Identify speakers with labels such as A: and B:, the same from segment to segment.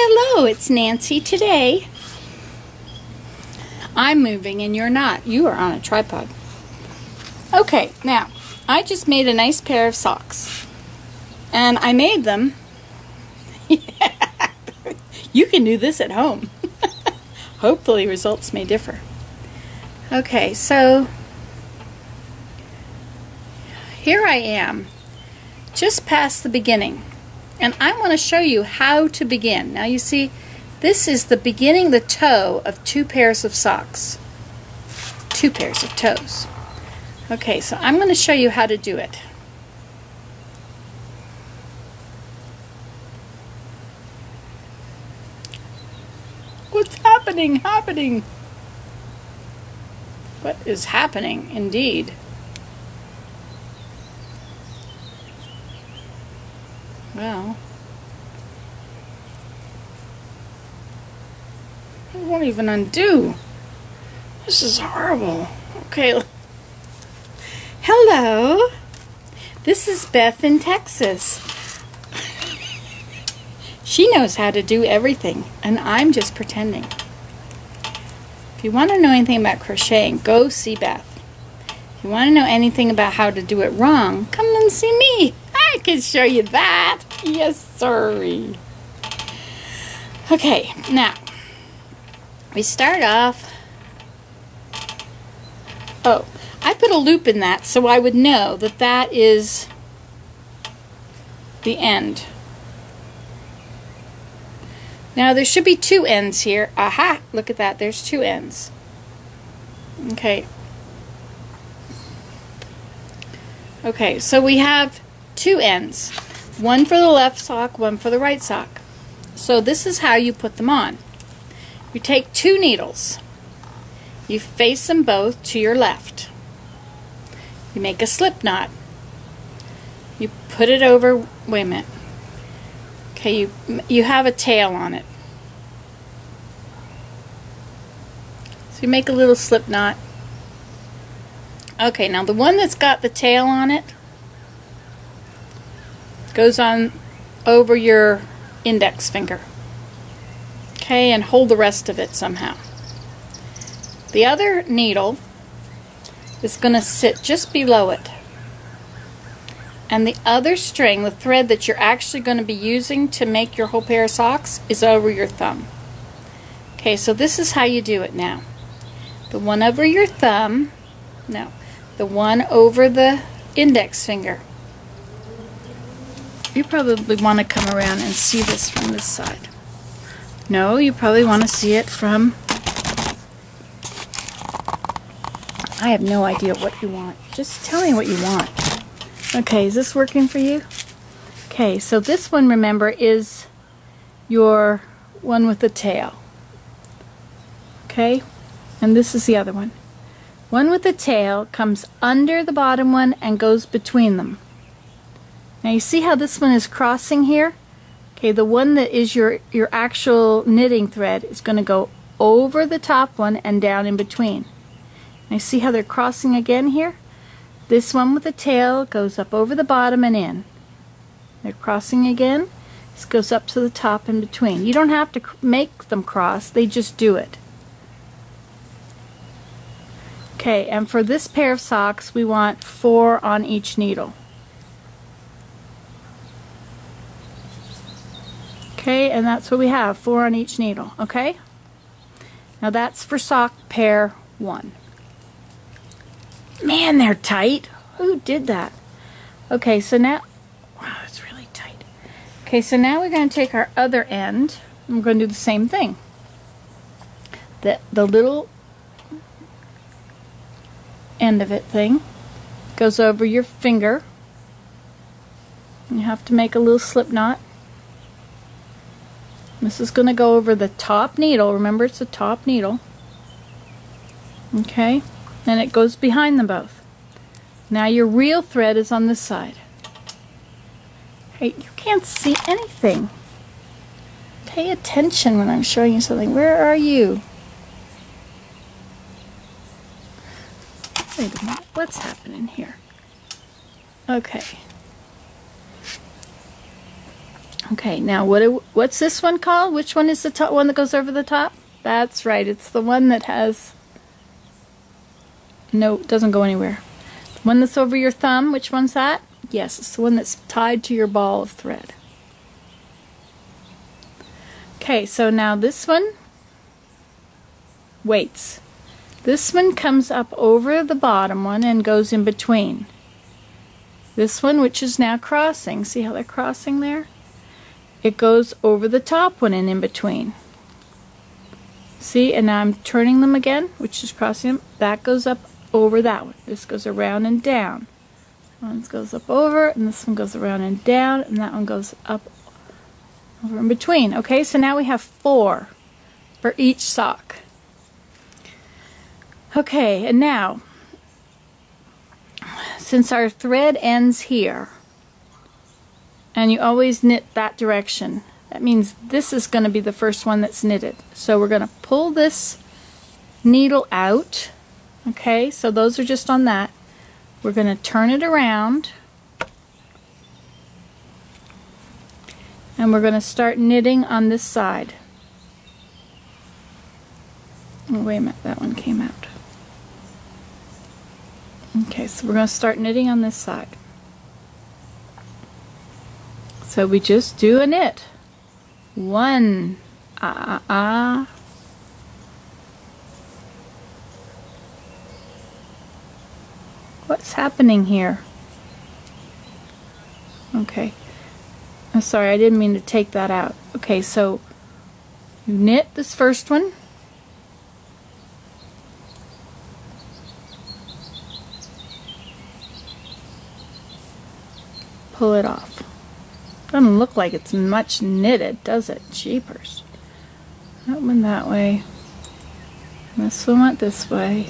A: Hello, it's Nancy. Today I'm moving and you're not. You are on a tripod. Okay, now I just made a nice pair of socks. And I made them. You can do this at home. Hopefully results may differ. Okay, so here I am, just past the beginning. And I want to show you how to begin. Now you see, this is the beginning, the toe of two pairs of socks. Two pairs of toes. Okay, so I'm going to show you how to do it. What's happening? What is happening, indeed? Well, it won't even undo. This is horrible. Okay. Hello. This is Beth in Texas. She knows how to do everything, and I'm just pretending. If you want to know anything about crocheting, go see Beth. If you want to know anything about how to do it wrong, come and see me. I can show you that. Yes, sorry. Okay, now we start off. Oh, I put a loop in that so I would know that that is the end. Now there should be two ends here. Aha! Look at that. There's two ends. Okay. Okay, so we have two ends. One for the left sock, one for the right sock. So this is how you put them on. You take two needles. You face them both to your left. You make a slip knot. You put it over, wait a minute. Okay, you have a tail on it. So you make a little slip knot. Okay, now the one that's got the tail on it goes on over your index finger. Okay, and hold the rest of it somehow. The other needle is going to sit just below it. And the other string, the thread that you're actually going to be using to make your whole pair of socks, is over your thumb. Okay, so this is how you do it now. The one over your thumb, no, the one over the index finger. You probably want to come around and see this from this side. No, you probably want to see it from... I have no idea what you want. Just tell me what you want. Okay, is this working for you? Okay, so this one, remember, is your one with the tail. Okay, and this is the other one. One with the tail comes under the bottom one and goes between them. Now you see how this one is crossing here? Okay, the one that is your actual knitting thread is going to go over the top one and down in between. Now you see how they're crossing again here? This one with the tail goes up over the bottom and in. They're crossing again. This goes up to the top in between. You don't have to make them cross, they just do it. Okay, and for this pair of socks we want 4 on each needle. Okay, and that's what we have, 4 on each needle, okay? Now that's for sock pair 1. Man, they're tight. Who did that? Okay, so now, wow, it's really tight. Okay, so now we're going to take our other end, and we're going to do the same thing. The little end of it thing goes over your finger. You have to make a little slip knot. This is going to go over the top needle. Remember, it's the top needle. Okay, and it goes behind them both. Now your real thread is on this side. Hey, you can't see anything. Pay attention when I'm showing you something. Where are you? Wait a minute, what's happening here? Okay. Okay, now what's this one called? Which one is the top one that goes over the top? That's right, it's the one that has, no, it doesn't go anywhere. The one that's over your thumb, which one's that? Yes, it's the one that's tied to your ball of thread. Okay, so now this one waits. This one comes up over the bottom one and goes in between. This one, which is now crossing, see how they're crossing there? It goes over the top one and in between. See, and now I'm turning them again, which is crossing them. That goes up over that one. This goes around and down. One goes up over, and this one goes around and down, and that one goes up over in between. Okay, so now we have 4 for each sock. Okay, and now, since our thread ends here, and you always knit that direction, that means this is going to be the first one that's knitted. So we're going to pull this needle out. Okay, so those are just on that. We're going to turn it around, and we're going to start knitting on this side. Oh, wait a minute, that one came out. Okay, so we're going to start knitting on this side. So we just do a knit. 1, What's happening here? Okay. I'm sorry, I didn't mean to take that out. Okay, so you knit this first one. Pull it off. Doesn't look like it's much knitted, does it? Jeepers. That one that way. This one went this way.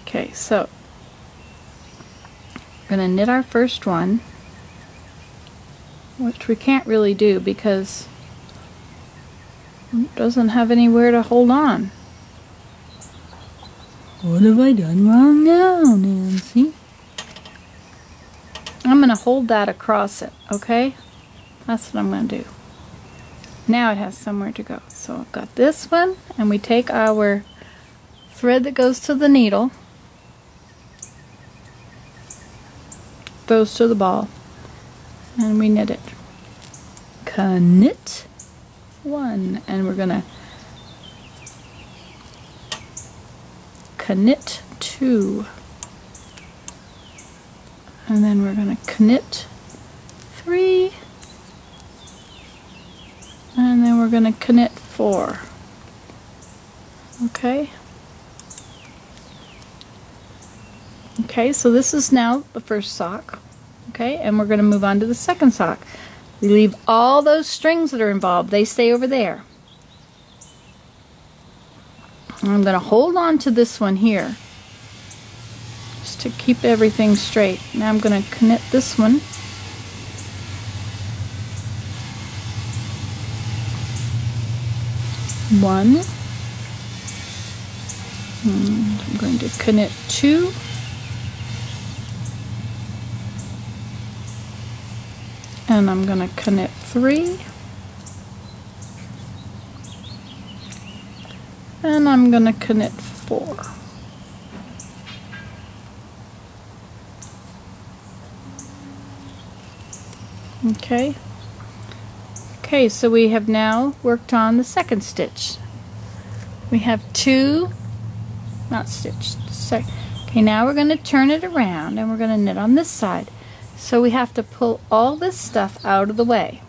A: Okay, so we're going to knit our first one, which we can't really do because it doesn't have anywhere to hold on. What have I done wrong now, Nancy? I'm going to hold that across it, okay? That's what I'm going to do. Now it has somewhere to go. So I've got this one, and we take our thread that goes to the needle, goes to the ball, and we knit it. Knit 1, and we're gonna knit 2, and then we're gonna knit 3, and then we're gonna knit 4. Okay. Okay, so this is now the first sock. Okay, and we're going to move on to the second sock. We leave all those strings that are involved. They stay over there. And I'm going to hold on to this one here just to keep everything straight. Now I'm going to knit this one. One. And I'm going to knit 2. And I'm going to knit 3, and I'm going to knit 4. Okay. Okay, so we have now worked on the second stitch. We have 2, not stitched. Okay, now we're going to turn it around and we're going to knit on this side. So we have to pull all this stuff out of the way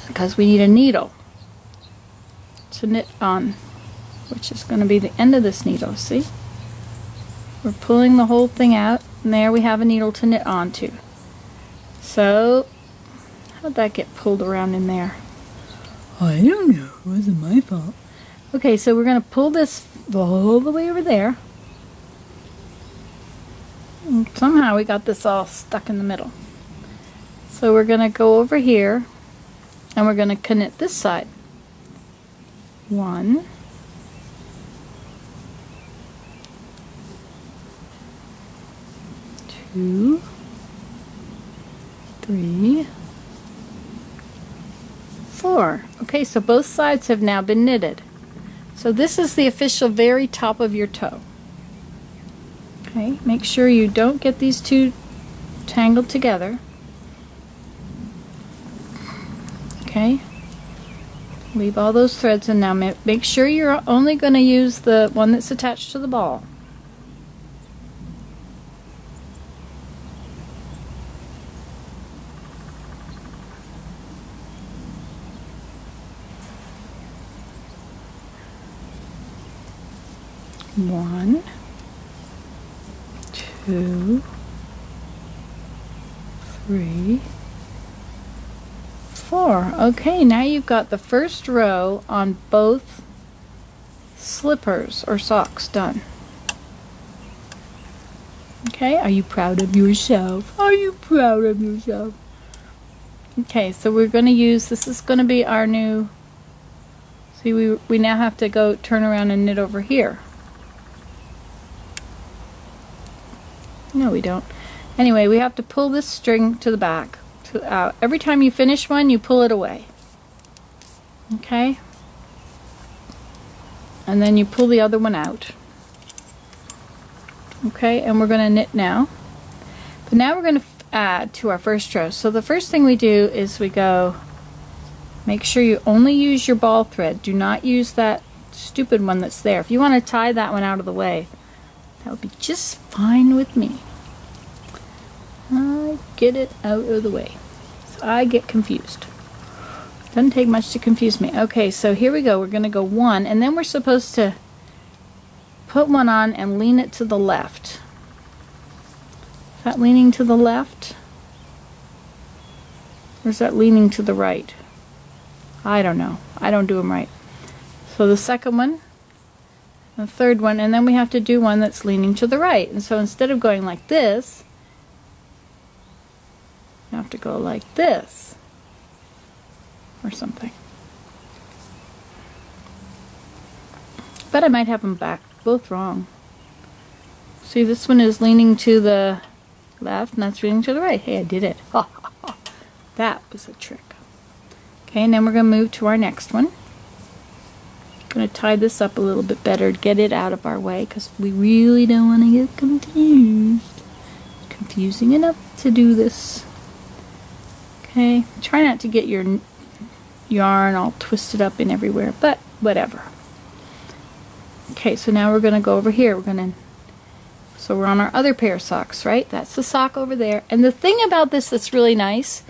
A: because we need a needle to knit on, which is going to be the end of this needle. See? We're pulling the whole thing out, and there we have a needle to knit onto. So, how'd that get pulled around in there? I don't know. It wasn't my fault. Okay, so we're going to pull this all the way over there. And somehow we got this all stuck in the middle. So we're going to go over here and we're going to knit this side. 1, 2, 3, 4. Okay, so both sides have now been knitted. So this is the official very top of your toe. Okay, make sure you don't get these two tangled together. Okay, leave all those threads in now. Make sure you're only going to use the one that's attached to the ball. One, 2, 3, 4. Okay, now you've got the first row on both slippers or socks done. Okay, are you proud of yourself? Are you proud of yourself? Okay, so we're going to use, this is going to be our new, see, we now have to go turn around and knit over here. No, we don't. Anyway, we have to pull this string to the back. Out. Every time you finish one, you pull it away. Okay? And then you pull the other one out. Okay, and we're going to knit now. But now we're going to add to our first row. So the first thing we do is we go, make sure you only use your ball thread. Do not use that stupid one that's there. If you want to tie that one out of the way, that would be just fine with me. I get it out of the way. So I get confused. Doesn't take much to confuse me. Okay, so here we go. We're going to go 1, and then we're supposed to put one on and lean it to the left. Is that leaning to the left? Or is that leaning to the right? I don't know. I don't do them right. So the second one, the third one, and then we have to do one that's leaning to the right. And so instead of going like this, you have to go like this or something. But I might have them back both wrong. See, this one is leaning to the left and that's leaning to the right. Hey, I did it. That was a trick. Okay, and then we're going to move to our next one. Going to tie this up a little bit better to get it out of our way because we really don't want to get confused. It's confusing enough to do this. Okay, try not to get your yarn all twisted up in everywhere, but whatever. Okay, so now we're going to go over here. So we're on our other pair of socks, right? That's the sock over there. And the thing about this that's really nice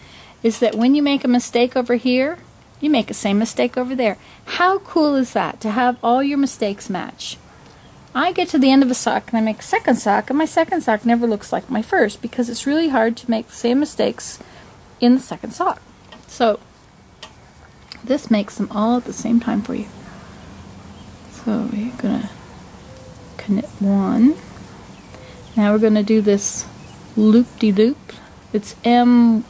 A: is that when you make a mistake over here, you make the same mistake over there. How cool is that, to have all your mistakes match? I get to the end of a sock and I make a second sock, and my second sock never looks like my first because it's really hard to make the same mistakes in the second sock. So this makes them all at the same time for you. So we're going to knit 1. Now we're going to do this loop-de-loop. It's M1L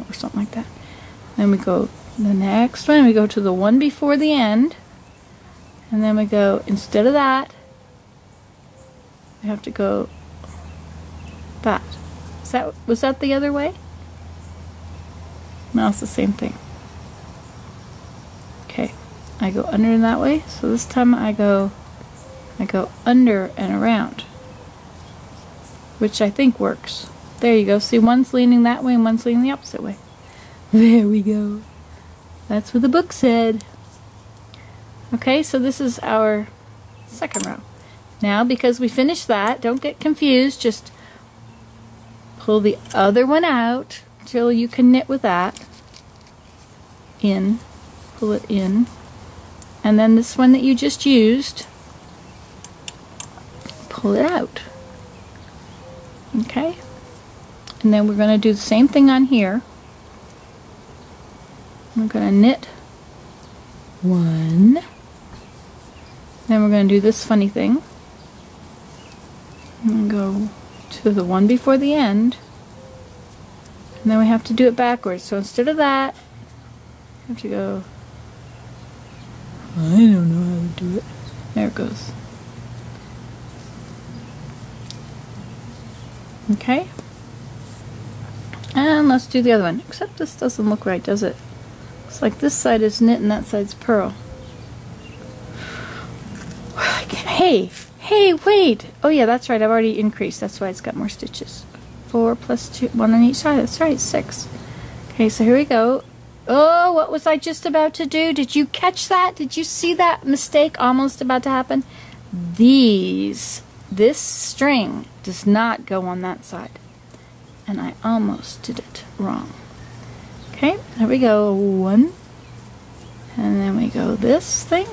A: or something like that. Then we go the next one, we go to the one before the end, and then we go, instead of that, we have to go that. Was that the other way? No, it's the same thing. Okay, I go under and that way, so this time I go under and around, which I think works. There you go. See, one's leaning that way and one's leaning the opposite way. There we go. That's what the book said. Okay, so this is our second row. Now, because we finished that, don't get confused, just pull the other one out till you can knit with that. In, pull it in, and then this one that you just used, pull it out. Okay, and then we're going to do the same thing on here. We're going to knit 1, then we're going to do this funny thing and go to the one before the end, and then we have to do it backwards. So instead of that, we have to go I don't know how to do it. There it goes. Okay. And let's do the other one. Except this doesn't look right, does it? Looks like this side is knit and that side's purl. Hey, wait! Oh yeah, that's right, I've already increased. That's why it's got more stitches. 4 plus 2, 1 on each side. That's right, 6. Okay, so here we go. Oh, what was I just about to do? Did you catch that? Did you see that mistake almost about to happen? This string does not go on that side. And I almost did it wrong. Okay, there we go. 1. And then we go this thing,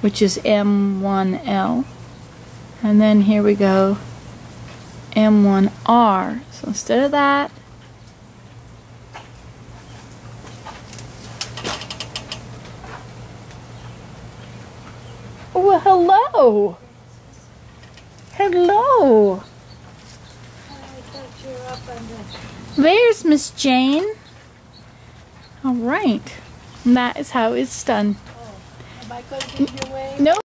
A: which is M1L. And then here we go, M1R. So instead of that, oh, well, hello. Hello. There's Miss Jane. All right. And that is how it's done.
B: Oh, am I going to give you away?
A: No.